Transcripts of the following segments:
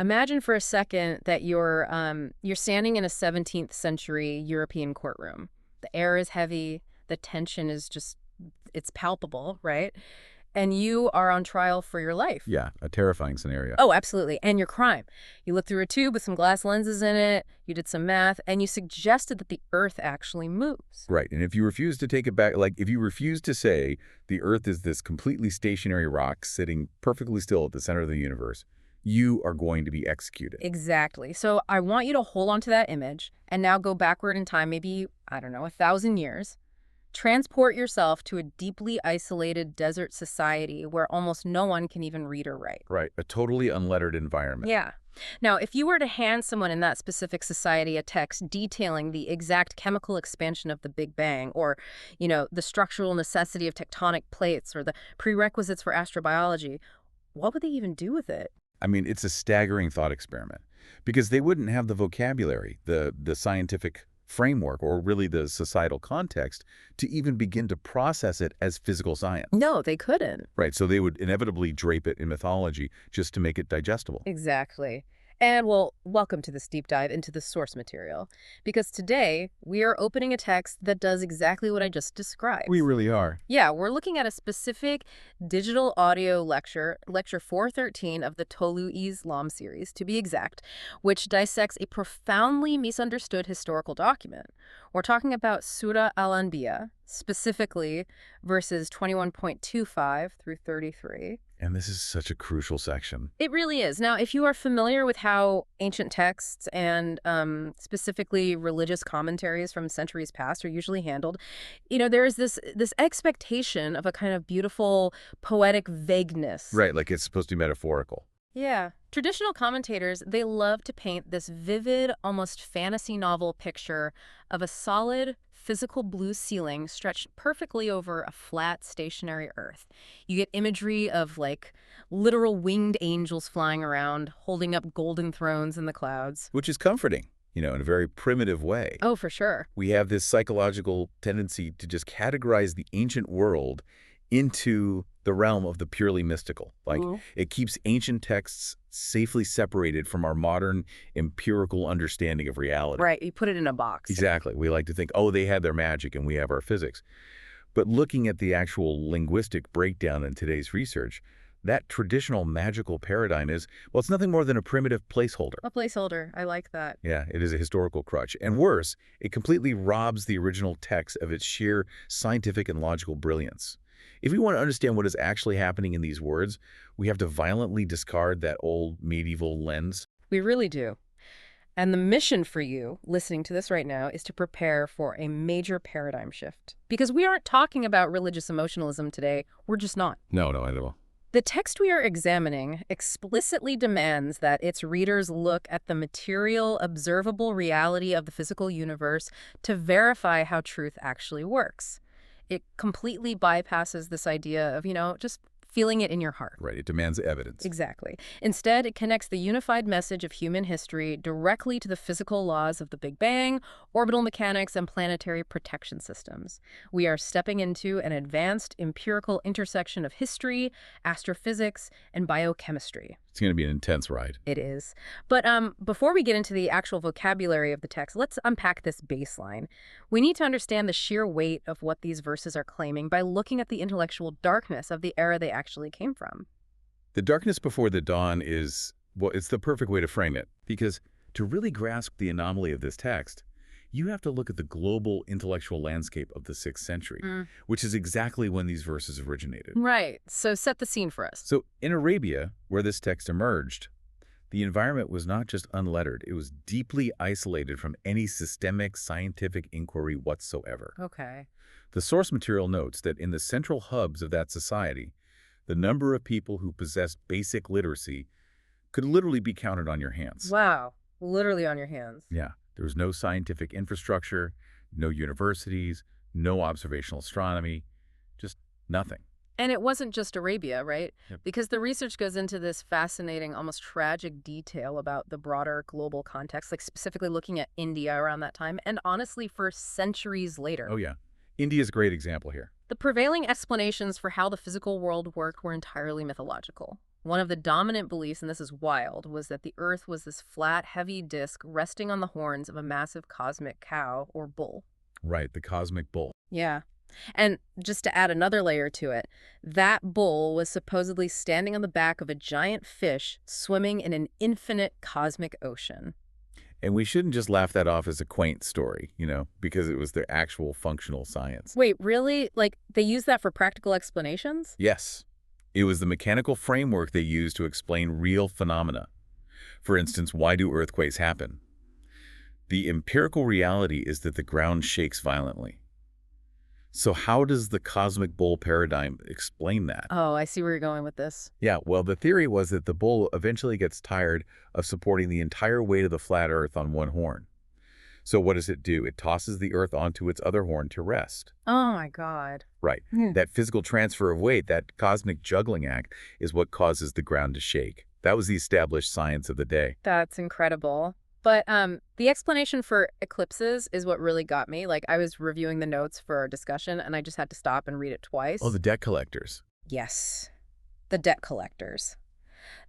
Imagine for a second that you're standing in a 17th century European courtroom. The air is heavy, the tension is just, it's palpable, right? And you are on trial for your life. Yeah, a terrifying scenario. Oh, absolutely. And your crime. You looked through a tube with some glass lenses in it, you did some math, and you suggested that the Earth actually moves. Right, and if you refuse to take it back, like if you refuse to say the Earth is this completely stationary rock sitting perfectly still at the center of the universe, you are going to be executed. Exactly. So I want you to hold on to that image and now go backward in time, maybe, I don't know, 1,000 years. Transport yourself to a deeply isolated desert society where almost no one can even read or write. Right, a totally unlettered environment. Yeah. Now, if you were to hand someone in that specific society a text detailing the exact chemical expansion of the Big Bang, or, the structural necessity of tectonic plates, or the prerequisites for astrobiology, what would they even do with it? I mean, it's a staggering thought experiment because they wouldn't have the vocabulary, the scientific framework, or really the societal context to even begin to process it as physical science. No, they couldn't. Right, so they would inevitably drape it in mythology just to make it digestible. Exactly. And well, welcome to this deep dive into the source material. Because today, we are opening a text that does exactly what I just described. We really are. Yeah, we're looking at a specific digital audio lecture, Lecture 413 of the Tolu Islam series, to be exact, which dissects a profoundly misunderstood historical document. We're talking about Surah Al-Anbiya, specifically verses 21.25 through 33. And this is such a crucial section. It really is. Now, if you are familiar with how ancient texts and specifically religious commentaries from centuries past are usually handled, there is this expectation of a kind of beautiful, poetic vagueness. Right, like it's supposed to be metaphorical. Yeah. Traditional commentators, they love to paint this vivid, almost fantasy novel picture of a solid, physical blue ceiling stretched perfectly over a flat, stationary Earth. You get imagery of, literal winged angels flying around, holding up golden thrones in the clouds. Which is comforting, in a very primitive way. Oh, for sure. We have this psychological tendency to just categorize the ancient world into the realm of the purely mystical. It keeps ancient texts safely separated from our modern empirical understanding of reality. Right, you put it in a box. Exactly. We like to think, oh, they had their magic and we have our physics. But looking at the actual linguistic breakdown in today's research, that traditional magical paradigm is, well, it's nothing more than a primitive placeholder. A placeholder. I like that. Yeah, it is a historical crutch. And worse, it completely robs the original text of its sheer scientific and logical brilliance. If we want to understand what is actually happening in these words, we have to violently discard that old medieval lens. We really do. And the mission for you, listening to this right now, is to prepare for a major paradigm shift. Because we aren't talking about religious emotionalism today. We're just not. No, I don't. The text we are examining explicitly demands that its readers look at the material, observable reality of the physical universe to verify how truth actually works. It completely bypasses this idea of, just feeling it in your heart. Right, it demands evidence. Exactly. Instead, it connects the unified message of human history directly to the physical laws of the Big Bang, orbital mechanics, and planetary protection systems. We are stepping into an advanced empirical intersection of history, astrophysics, and biochemistry. It's going to be an intense ride. It is. But before we get into the actual vocabulary of the text, let's unpack this baseline. We need to understand the sheer weight of what these verses are claiming by looking at the intellectual darkness of the era they actually came from. The darkness before the dawn is, well, it's the perfect way to frame it. Because to really grasp the anomaly of this text, you have to look at the global intellectual landscape of the 6th century, which is exactly when these verses originated. Right. So set the scene for us. So in Arabia, where this text emerged, the environment was not just unlettered, it was deeply isolated from any systemic scientific inquiry whatsoever. Okay. The source material notes that in the central hubs of that society, the number of people who possessed basic literacy could literally be counted on your hands. Wow. Literally on your hands. Yeah. There was no scientific infrastructure, no universities, no observational astronomy, just nothing. And it wasn't just Arabia, right? Yep. Because the research goes into this fascinating, almost tragic detail about the broader global context, specifically looking at India around that time, and honestly for centuries later. Oh, yeah. India's a great example here. The prevailing explanations for how the physical world worked were entirely mythological. One of the dominant beliefs, and this is wild, was that the Earth was this flat, heavy disk resting on the horns of a massive cosmic cow or bull. Right, the cosmic bull. Yeah. And just to add another layer to it, that bull was supposedly standing on the back of a giant fish swimming in an infinite cosmic ocean. And we shouldn't just laugh that off as a quaint story, because it was their actual functional science. Wait, really? Like, they use that for practical explanations? Yes, it was the mechanical framework they used to explain real phenomena. For instance, why do earthquakes happen? The empirical reality is that the ground shakes violently. So how does the cosmic bull paradigm explain that? Oh, I see where you're going with this. Yeah, well, the theory was that the bull eventually gets tired of supporting the entire weight of the flat Earth on one horn. So what does it do? It tosses the Earth onto its other horn to rest. Oh, my God. Right. That physical transfer of weight, that cosmic juggling act, is what causes the ground to shake. That was the established science of the day. That's incredible. But the explanation for eclipses is what really got me. Like, I was reviewing the notes for our discussion, and I just had to stop and read it twice. Oh, the debt collectors. Yes, the debt collectors.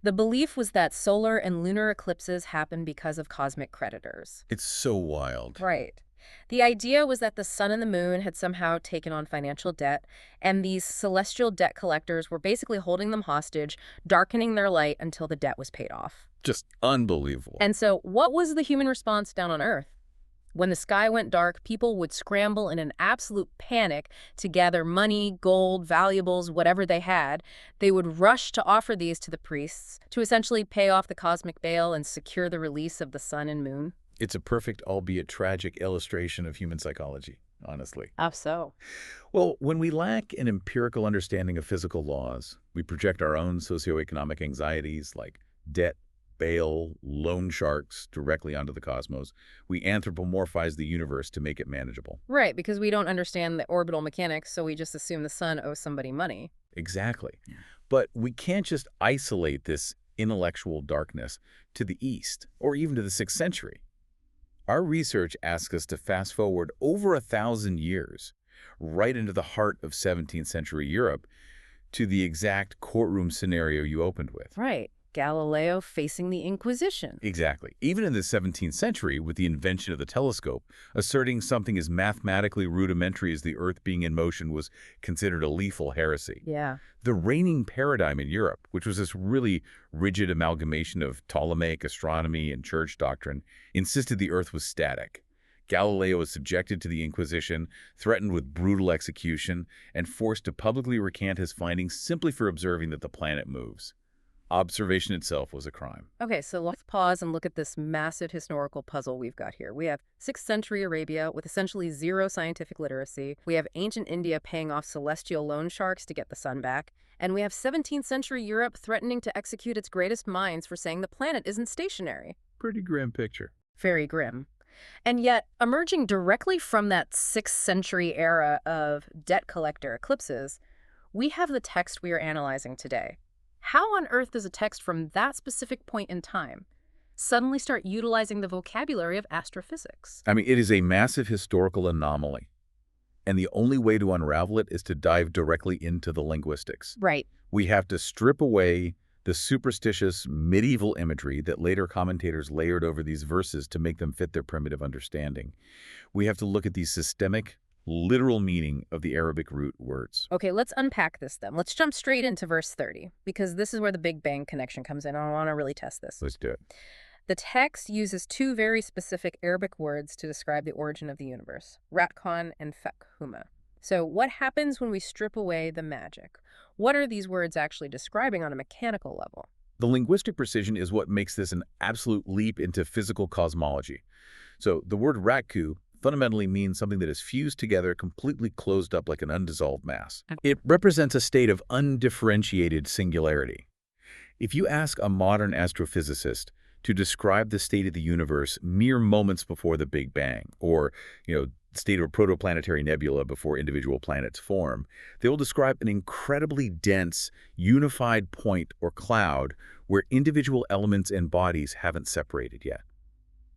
The belief was that solar and lunar eclipses happen because of cosmic creditors. It's so wild. Right. The idea was that the sun and the moon had somehow taken on financial debt, and these celestial debt collectors were basically holding them hostage, darkening their light until the debt was paid off. Just unbelievable. And so what was the human response down on Earth? When the sky went dark, people would scramble in an absolute panic to gather money, gold, valuables, whatever they had. They would rush to offer these to the priests to essentially pay off the cosmic bail and secure the release of the sun and moon. It's a perfect, albeit tragic, illustration of human psychology, honestly. How so? Well, when we lack an empirical understanding of physical laws, we project our own socioeconomic anxieties like debt, bail, loan sharks directly onto the cosmos. We anthropomorphize the universe to make it manageable. Right, because we don't understand the orbital mechanics, so we just assume the sun owes somebody money. Exactly. But we can't just isolate this intellectual darkness to the East or even to the 6th century. Our research asks us to fast forward over 1,000 years, right into the heart of 17th century Europe, to the exact courtroom scenario you opened with. Right. Galileo facing the Inquisition. Exactly. Even in the 17th century, with the invention of the telescope, asserting something as mathematically rudimentary as the Earth being in motion was considered a lethal heresy. Yeah. The reigning paradigm in Europe, which was this really rigid amalgamation of Ptolemaic astronomy and church doctrine, insisted the Earth was static. Galileo was subjected to the Inquisition, threatened with brutal execution, and forced to publicly recant his findings simply for observing that the planet moves. Observation itself was a crime. Okay, so let's pause and look at this massive historical puzzle we've got here. We have 6th century Arabia with essentially zero scientific literacy. We have ancient India paying off celestial loan sharks to get the sun back. And we have 17th century Europe threatening to execute its greatest minds for saying the planet isn't stationary. Pretty grim picture. Very grim. And yet, emerging directly from that 6th century era of debt collector eclipses, we have the text we are analyzing today. How on earth does a text from that specific point in time suddenly start utilizing the vocabulary of astrophysics? I mean, it is a massive historical anomaly. And the only way to unravel it is to dive directly into the linguistics. Right. We have to strip away the superstitious medieval imagery that later commentators layered over these verses to make them fit their primitive understanding. We have to look at the systemic, literal meaning of the Arabic root words. Okay, let's unpack this then. Let's jump straight into verse 30, because this is where the Big Bang connection comes in. I want to really test this. Let's do it. The text uses two very specific Arabic words to describe the origin of the universe, ratqan and fafataqnahuma. So what happens when we strip away the magic? What are these words actually describing on a mechanical level? The linguistic precision is what makes this an absolute leap into physical cosmology. So the word ratq fundamentally means something that is fused together, completely closed up like an undissolved mass. It represents a state of undifferentiated singularity. If you ask a modern astrophysicist to describe the state of the universe mere moments before the Big Bang, or, state of a protoplanetary nebula before individual planets form, they will describe an incredibly dense, unified point or cloud where individual elements and bodies haven't separated yet.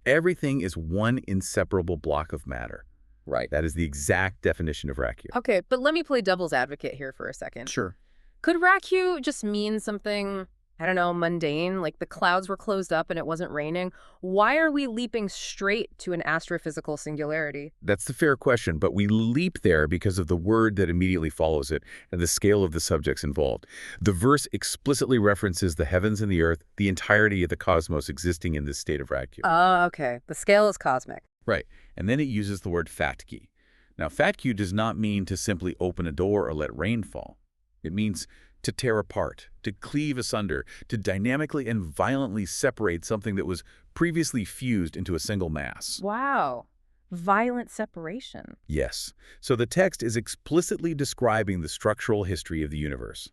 Everything is one inseparable block of matter. Right. That is the exact definition of ratq. Okay, but let me play devil's advocate here for a second. Sure. Could ratq just mean something I don't know, mundane, like the clouds were closed up and it wasn't raining, why are we leaping straight to an astrophysical singularity? That's the fair question, but we leap there because of the word that immediately follows it and the scale of the subjects involved. The verse explicitly references the heavens and the earth, the entirety of the cosmos existing in this state of ratq. Oh, okay. The scale is cosmic. Right. And then it uses the word fatki. Now, fatq does not mean to simply open a door or let rain fall. It means to tear apart, to cleave asunder, to dynamically and violently separate something that was previously fused into a single mass. Wow. Violent separation. Yes. So the text is explicitly describing the structural history of the universe.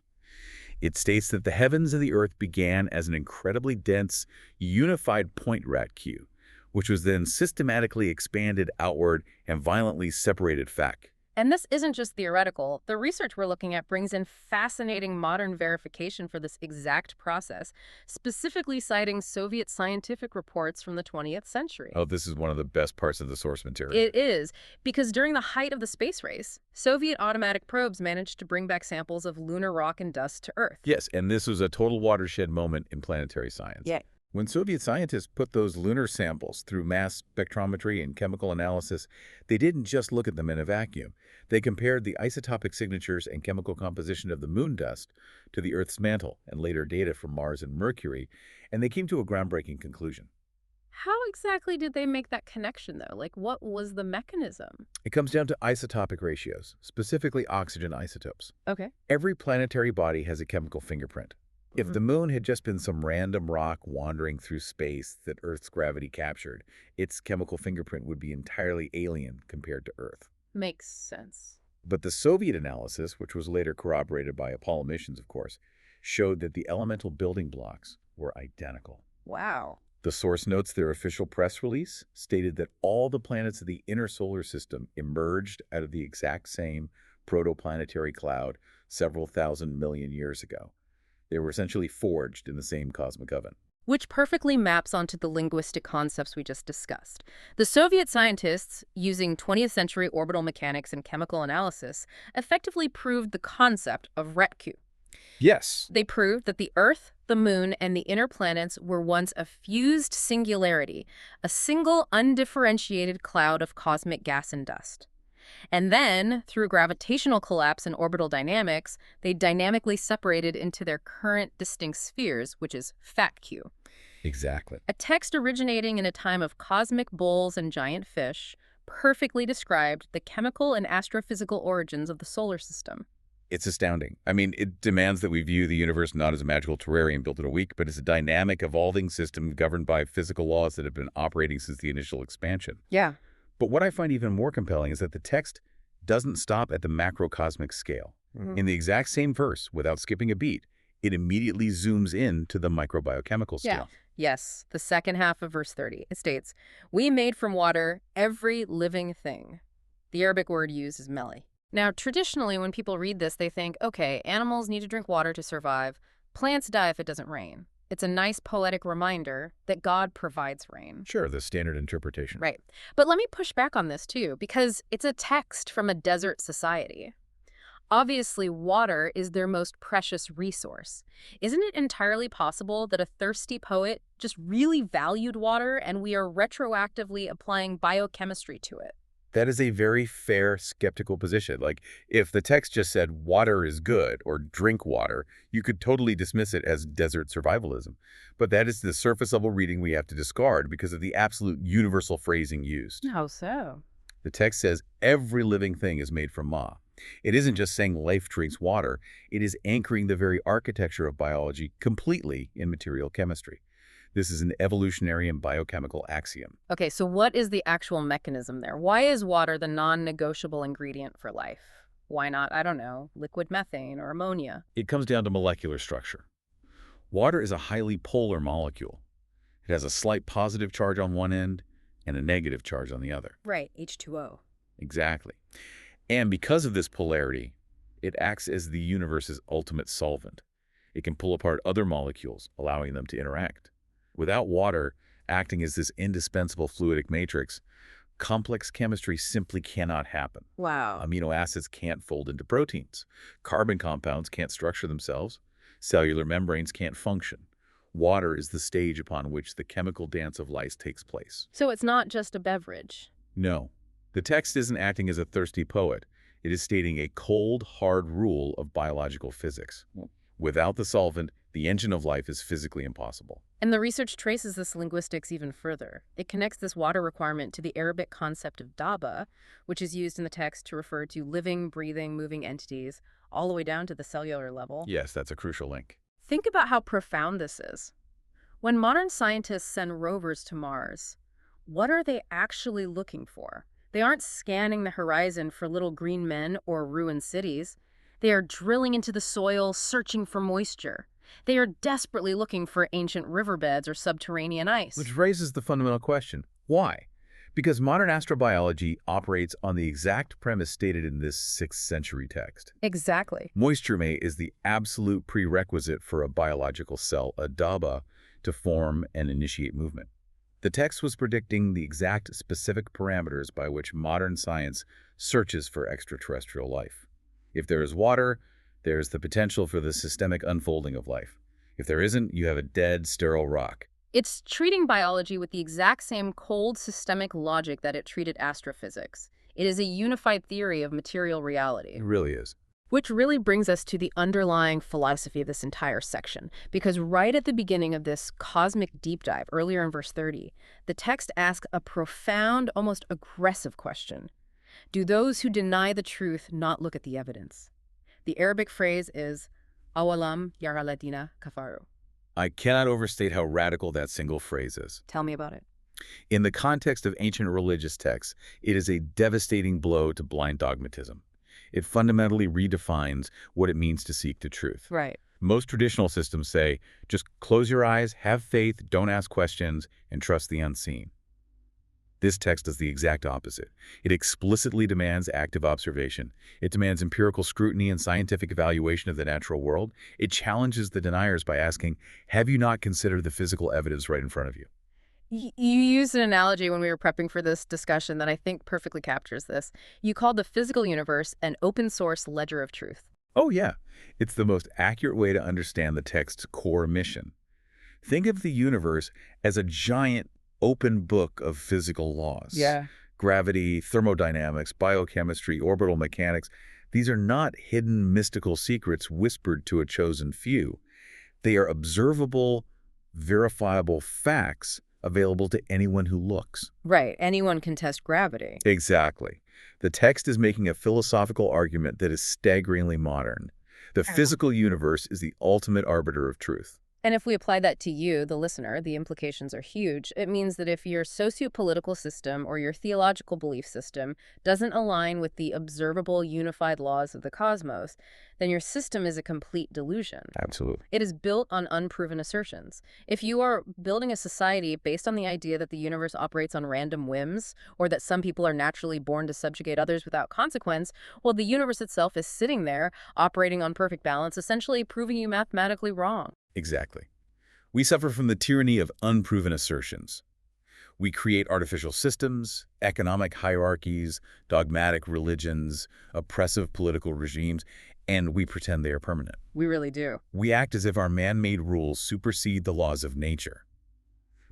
It states that the heavens and the earth began as an incredibly dense, unified point ratq, which was then systematically expanded outward and violently separated fac. And this isn't just theoretical. The research we're looking at brings in fascinating modern verification for this exact process, specifically citing Soviet scientific reports from the 20th century. Oh, this is one of the best parts of the source material. It is, because during the height of the space race, Soviet automatic probes managed to bring back samples of lunar rock and dust to Earth. Yes, and this was a total watershed moment in planetary science. Yeah. When Soviet scientists put those lunar samples through mass spectrometry and chemical analysis, they didn't just look at them in a vacuum. They compared the isotopic signatures and chemical composition of the moon dust to the Earth's mantle and later data from Mars and Mercury, and they came to a groundbreaking conclusion. How exactly did they make that connection, though? Like, what was the mechanism? It comes down to isotopic ratios, specifically oxygen isotopes. Okay. Every planetary body has a chemical fingerprint. If the moon had just been some random rock wandering through space that Earth's gravity captured, its chemical fingerprint would be entirely alien compared to Earth. Makes sense. But the Soviet analysis, which was later corroborated by Apollo missions, of course, showed that the elemental building blocks were identical. Wow. The source notes their official press release stated that all the planets of the inner solar system emerged out of the exact same protoplanetary cloud several thousand million years ago. They were essentially forged in the same cosmic oven. Which perfectly maps onto the linguistic concepts we just discussed. The Soviet scientists, using 20th century orbital mechanics and chemical analysis, effectively proved the concept of retq. Yes. They proved that the Earth, the Moon, and the inner planets were once a fused singularity, a single undifferentiated cloud of cosmic gas and dust. And then, through gravitational collapse and orbital dynamics, they dynamically separated into their current distinct spheres, which is fatq. Exactly. A text originating in a time of cosmic bulls and giant fish perfectly described the chemical and astrophysical origins of the solar system. It's astounding. I mean, it demands that we view the universe not as a magical terrarium built in a week, but as a dynamic, evolving system governed by physical laws that have been operating since the initial expansion. Yeah. But what I find even more compelling is that the text doesn't stop at the macrocosmic scale. In the exact same verse, without skipping a beat, it immediately zooms in to the microbiochemical scale. Yes, the second half of verse 30. It states, "We made from water every living thing." The Arabic word used is meli. Now, traditionally, when people read this, they think, okay, animals need to drink water to survive. Plants die if it doesn't rain. It's a nice poetic reminder that God provides rain. Sure, the standard interpretation. Right. But let me push back on this, too, because it's a text from a desert society. Obviously, water is their most precious resource. Isn't it entirely possible that a thirsty poet just really valued water and we are retroactively applying biochemistry to it? That is a very fair, skeptical position. Like, if the text just said water is good or drink water, you could totally dismiss it as desert survivalism. But that is the surface-level reading we have to discard because of the absolute universal phrasing used. How so? The text says every living thing is made from Ma. It isn't just saying life drinks water. It is anchoring the very architecture of biology completely in material chemistry. This is an evolutionary and biochemical axiom. Okay, so what is the actual mechanism there? Why is water the non-negotiable ingredient for life? Why not, I don't know, liquid methane or ammonia? It comes down to molecular structure. Water is a highly polar molecule. It has a slight positive charge on one end and a negative charge on the other. Right, H2O. Exactly. And because of this polarity, it acts as the universe's ultimate solvent. It can pull apart other molecules, allowing them to interact. Without water acting as this indispensable fluidic matrix, complex chemistry simply cannot happen. Wow. Amino acids can't fold into proteins. Carbon compounds can't structure themselves. Cellular membranes can't function. Water is the stage upon which the chemical dance of life takes place. So it's not just a beverage. No, the text isn't acting as a thirsty poet. It is stating a cold, hard rule of biological physics. Without the solvent, the engine of life is physically impossible. And the research traces this linguistics even further. It connects this water requirement to the Arabic concept of daba, which is used in the text to refer to living, breathing, moving entities, all the way down to the cellular level. Yes, that's a crucial link. Think about how profound this is. When modern scientists send rovers to Mars, what are they actually looking for? They aren't scanning the horizon for little green men or ruined cities. They are drilling into the soil, searching for moisture. They are desperately looking for ancient riverbeds or subterranean ice. Which raises the fundamental question, why? Because modern astrobiology operates on the exact premise stated in this 6th century text. Exactly. Moisture, mate, is the absolute prerequisite for a biological cell, a daba, to form and initiate movement. The text was predicting the exact specific parameters by which modern science searches for extraterrestrial life. If there is water, there is the potential for the systemic unfolding of life. If there isn't, you have a dead, sterile rock. It's treating biology with the exact same cold systemic logic that it treated astrophysics. It is a unified theory of material reality. It really is. Which really brings us to the underlying philosophy of this entire section, because right at the beginning of this cosmic deep dive, earlier in verse 30, the text asks a profound, almost aggressive question. Do those who deny the truth not look at the evidence? The Arabic phrase is, awalam yara ladina kafaru. I cannot overstate how radical that single phrase is. Tell me about it. In the context of ancient religious texts, it is a devastating blow to blind dogmatism. It fundamentally redefines what it means to seek the truth. Right. Most traditional systems say, just close your eyes, have faith, don't ask questions, and trust the unseen. This text does the exact opposite. It explicitly demands active observation. It demands empirical scrutiny and scientific evaluation of the natural world. It challenges the deniers by asking, have you not considered the physical evidence right in front of you? You used an analogy when we were prepping for this discussion that I think perfectly captures this. You called the physical universe an open source ledger of truth. Oh yeah, it's the most accurate way to understand the text's core mission. Think of the universe as a giant open book of physical laws. Yeah. Gravity, thermodynamics, biochemistry, orbital mechanics. These are not hidden mystical secrets whispered to a chosen few. They are observable, verifiable facts available to anyone who looks. Right. Anyone can test gravity. Exactly. The text is making a philosophical argument that is staggeringly modern. The physical universe is the ultimate arbiter of truth. And if we apply that to you, the listener, the implications are huge. It means that if your socio-political system or your theological belief system doesn't align with the observable, unified laws of the cosmos, then your system is a complete delusion. Absolutely. It is built on unproven assertions. If you are building a society based on the idea that the universe operates on random whims, or that some people are naturally born to subjugate others without consequence, well, the universe itself is sitting there, operating on perfect balance, essentially proving you mathematically wrong. Exactly. We suffer from the tyranny of unproven assertions. We create artificial systems, economic hierarchies, dogmatic religions, oppressive political regimes, and we pretend they are permanent. We really do. We act as if our man-made rules supersede the laws of nature.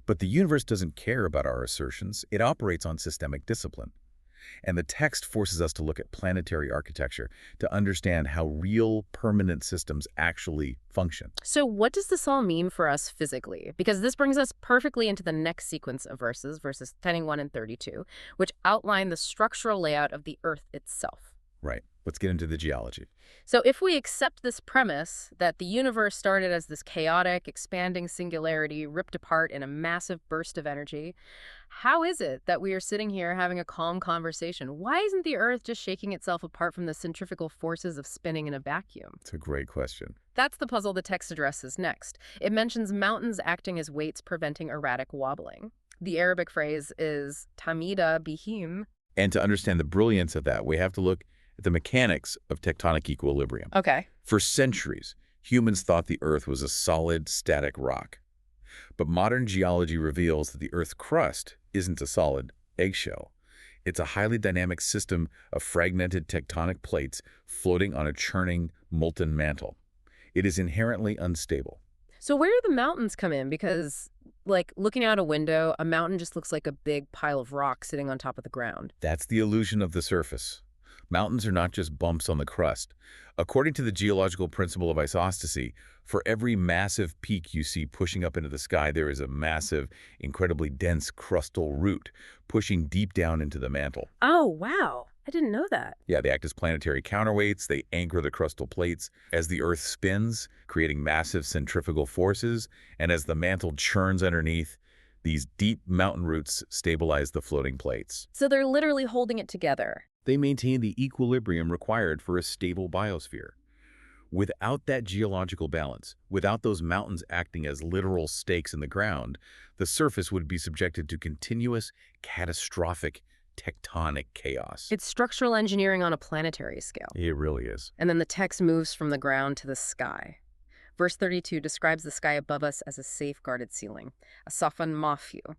But the universe doesn't care about our assertions. It operates on systemic discipline. And the text forces us to look at planetary architecture to understand how real, permanent systems actually function. So what does this all mean for us physically? Because this brings us perfectly into the next sequence of verses, verses 21 and 32, which outline the structural layout of the Earth itself. Right. Let's get into the geology. So if we accept this premise that the universe started as this chaotic, expanding singularity ripped apart in a massive burst of energy, how is it that we are sitting here having a calm conversation? Why isn't the Earth just shaking itself apart from the centrifugal forces of spinning in a vacuum? It's a great question. That's the puzzle the text addresses next. It mentions mountains acting as weights preventing erratic wobbling. The Arabic phrase is tamida bihim. And to understand the brilliance of that, we have to look at the mechanics of tectonic equilibrium. Okay. For centuries, humans thought the Earth was a solid, static rock. But modern geology reveals that the Earth's crust isn't a solid eggshell. It's a highly dynamic system of fragmented tectonic plates floating on a churning, molten mantle. It is inherently unstable. So where do the mountains come in? Because, like, looking out a window, a mountain just looks like a big pile of rock sitting on top of the ground. That's the illusion of the surface. Mountains are not just bumps on the crust. According to the geological principle of isostasy, for every massive peak you see pushing up into the sky, there is a massive, incredibly dense crustal root pushing deep down into the mantle. Oh, wow. I didn't know that. Yeah, they act as planetary counterweights. They anchor the crustal plates as the Earth spins, creating massive centrifugal forces. And as the mantle churns underneath, these deep mountain roots stabilize the floating plates. So they're literally holding it together. They maintain the equilibrium required for a stable biosphere. Without that geological balance, without those mountains acting as literal stakes in the ground, the surface would be subjected to continuous, catastrophic, tectonic chaos. It's structural engineering on a planetary scale. It really is. And then the text moves from the ground to the sky. Verse 32 describes the sky above us as a safeguarded ceiling, a safan mafiu.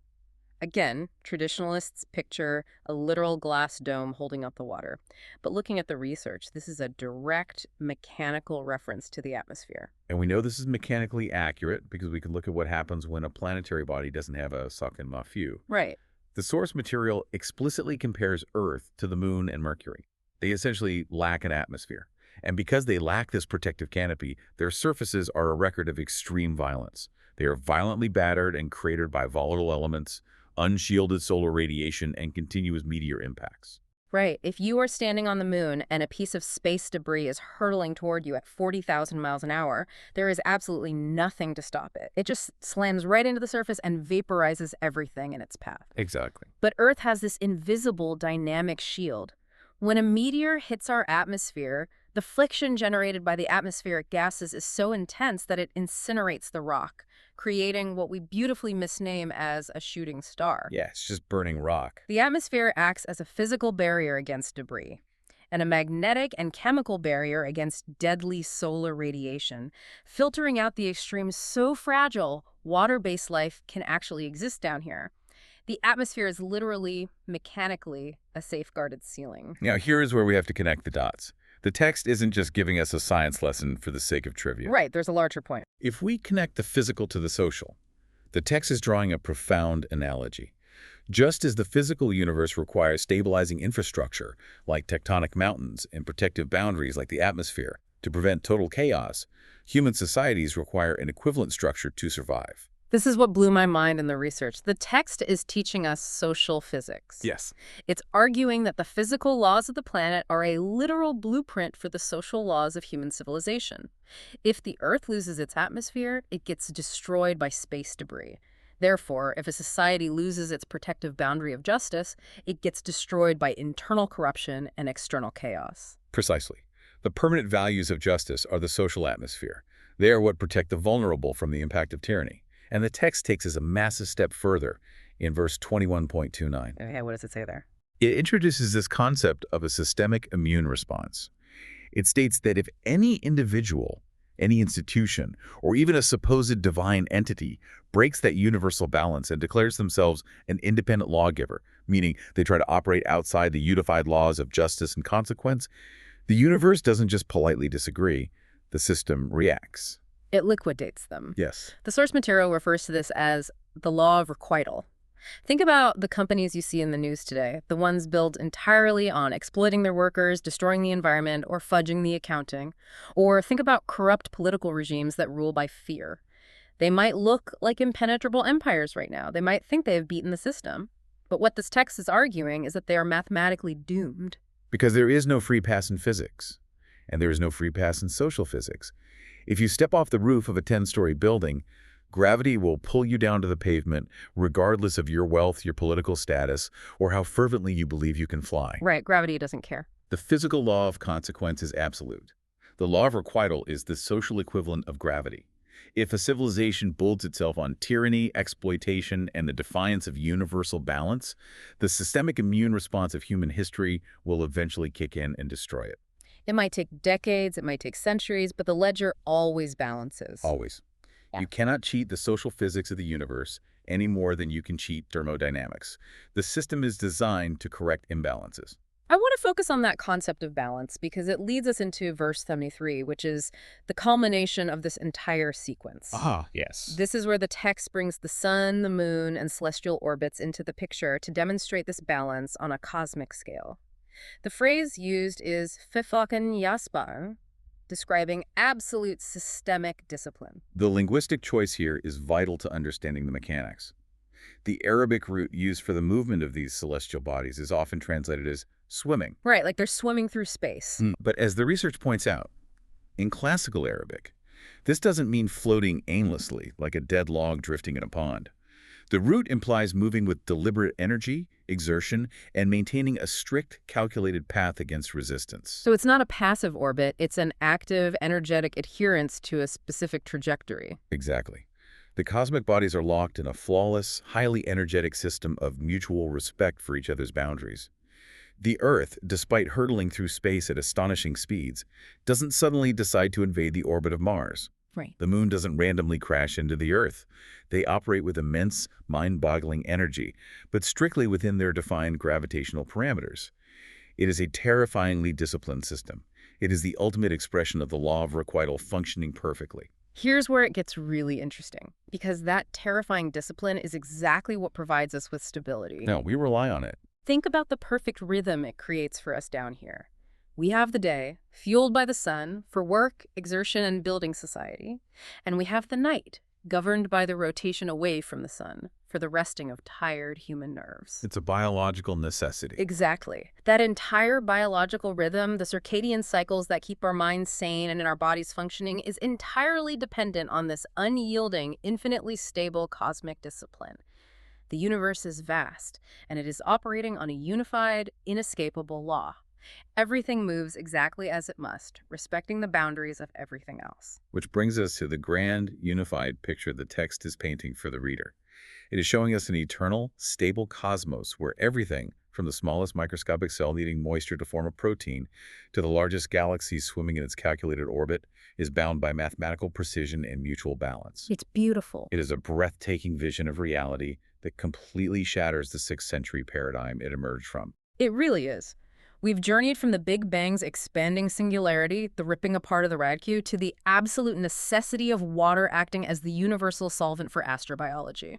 Again, traditionalists picture a literal glass dome holding up the water. But looking at the research, this is a direct mechanical reference to the atmosphere. And we know this is mechanically accurate because we can look at what happens when a planetary body doesn't have a Sakin Mafiu. Right. The source material explicitly compares Earth to the Moon and Mercury. They essentially lack an atmosphere. And because they lack this protective canopy, their surfaces are a record of extreme violence. They are violently battered and cratered by volatile elements, unshielded solar radiation, and continuous meteor impacts. Right. If you are standing on the moon and a piece of space debris is hurtling toward you at 40,000 miles an hour, there is absolutely nothing to stop it. It just slams right into the surface and vaporizes everything in its path. Exactly. But Earth has this invisible dynamic shield. When a meteor hits our atmosphere, the friction generated by the atmospheric gases is so intense that it incinerates the rock, creating what we beautifully misname as a shooting star. Yeah, it's just burning rock. The atmosphere acts as a physical barrier against debris and a magnetic and chemical barrier against deadly solar radiation, filtering out the extremes so fragile, water-based life can actually exist down here. The atmosphere is literally, mechanically, a safeguarded ceiling. Now, here is where we have to connect the dots. The text isn't just giving us a science lesson for the sake of trivia. Right, there's a larger point. If we connect the physical to the social, the text is drawing a profound analogy. Just as the physical universe requires stabilizing infrastructure, like tectonic mountains, and protective boundaries like the atmosphere, to prevent total chaos, human societies require an equivalent structure to survive. This is what blew my mind in the research. The text is teaching us social physics. Yes. It's arguing that the physical laws of the planet are a literal blueprint for the social laws of human civilization. If the Earth loses its atmosphere, it gets destroyed by space debris. Therefore, if a society loses its protective boundary of justice, it gets destroyed by internal corruption and external chaos. Precisely. The permanent values of justice are the social atmosphere. They are what protect the vulnerable from the impact of tyranny. And the text takes us a massive step further in verse 21.29. Okay, what does it say there? It introduces this concept of a systemic immune response. It states that if any individual, any institution, or even a supposed divine entity breaks that universal balance and declares themselves an independent lawgiver, meaning they try to operate outside the unified laws of justice and consequence, the universe doesn't just politely disagree, the system reacts. It liquidates them. Yes. The source material refers to this as the law of requital. Think about the companies you see in the news today, the ones built entirely on exploiting their workers, destroying the environment, or fudging the accounting. Or think about corrupt political regimes that rule by fear. They might look like impenetrable empires right now. They might think they have beaten the system. But what this text is arguing is that they are mathematically doomed. Because there is no free pass in physics, and there is no free pass in social physics. If you step off the roof of a 10-story building, gravity will pull you down to the pavement regardless of your wealth, your political status, or how fervently you believe you can fly. Right, gravity doesn't care. The physical law of consequence is absolute. The law of requital is the social equivalent of gravity. If a civilization builds itself on tyranny, exploitation, and the defiance of universal balance, the systemic immune response of human history will eventually kick in and destroy it. It might take decades, it might take centuries, but the ledger always balances. Always. Yeah. You cannot cheat the social physics of the universe any more than you can cheat thermodynamics. The system is designed to correct imbalances. I want to focus on that concept of balance because it leads us into verse 73, which is the culmination of this entire sequence. Ah, yes. This is where the text brings the sun, the moon, and celestial orbits into the picture to demonstrate this balance on a cosmic scale. The phrase used is fafataqnahuma, describing absolute systemic discipline. The linguistic choice here is vital to understanding the mechanics. The Arabic root used for the movement of these celestial bodies is often translated as swimming. Right, like they're swimming through space. But as the research points out, in classical Arabic, this doesn't mean floating aimlessly like a dead log drifting in a pond. The root implies moving with deliberate energy, exertion, and maintaining a strict, calculated path against resistance. So it's not a passive orbit, it's an active, energetic adherence to a specific trajectory. Exactly. The cosmic bodies are locked in a flawless, highly energetic system of mutual respect for each other's boundaries. The Earth, despite hurtling through space at astonishing speeds, doesn't suddenly decide to invade the orbit of Mars. Right. The Moon doesn't randomly crash into the Earth. They operate with immense, mind-boggling energy, but strictly within their defined gravitational parameters. It is a terrifyingly disciplined system. It is the ultimate expression of the law of requital functioning perfectly. Here's where it gets really interesting, because that terrifying discipline is exactly what provides us with stability. No, we rely on it. Think about the perfect rhythm it creates for us down here. We have the day, fueled by the sun, for work, exertion, and building society. And we have the night, governed by the rotation away from the sun, for the resting of tired human nerves. It's a biological necessity. Exactly. That entire biological rhythm, the circadian cycles that keep our minds sane and in our bodies functioning, is entirely dependent on this unyielding, infinitely stable cosmic discipline. The universe is vast, and it is operating on a unified, inescapable law. Everything moves exactly as it must, respecting the boundaries of everything else. Which brings us to the grand, unified picture the text is painting for the reader. It is showing us an eternal, stable cosmos where everything, from the smallest microscopic cell needing moisture to form a protein to the largest galaxy swimming in its calculated orbit, is bound by mathematical precision and mutual balance. It's beautiful. It is a breathtaking vision of reality that completely shatters the 6th century paradigm it emerged from. It really is. We've journeyed from the Big Bang's expanding singularity, the ripping apart of the ratq, to the absolute necessity of water acting as the universal solvent for astrobiology.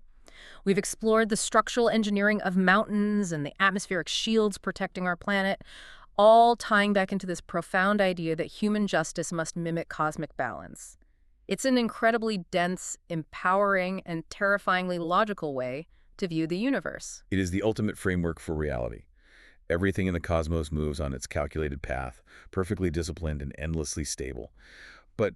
We've explored the structural engineering of mountains and the atmospheric shields protecting our planet, all tying back into this profound idea that human justice must mimic cosmic balance. It's an incredibly dense, empowering, and terrifyingly logical way to view the universe. It is the ultimate framework for reality. Everything in the cosmos moves on its calculated path, perfectly disciplined and endlessly stable. But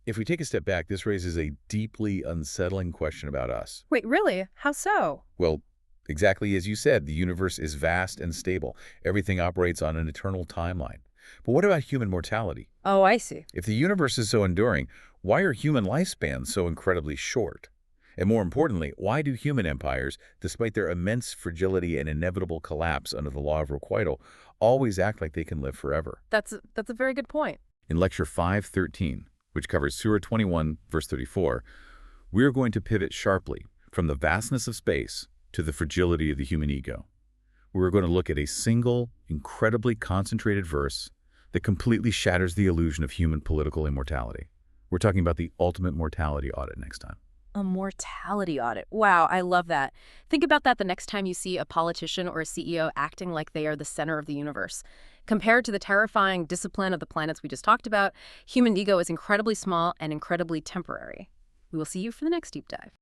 if we take a step back, this raises a deeply unsettling question about us. Wait, really? How so? Well, exactly as you said, the universe is vast and stable. Everything operates on an eternal timeline. But what about human mortality? Oh, I see. If the universe is so enduring, why are human lifespans so incredibly short? And more importantly, why do human empires, despite their immense fragility and inevitable collapse under the law of requital, always act like they can live forever? That's a very good point. In Lecture 513, which covers Surah 21, verse 34, we are going to pivot sharply from the vastness of space to the fragility of the human ego. We're going to look at a single, incredibly concentrated verse that completely shatters the illusion of human political immortality. We're talking about the ultimate mortality audit next time. A mortality audit. Wow, I love that. Think about that the next time you see a politician or a CEO acting like they are the center of the universe. Compared to the terrifying discipline of the planets we just talked about, human ego is incredibly small and incredibly temporary. We will see you for the next deep dive.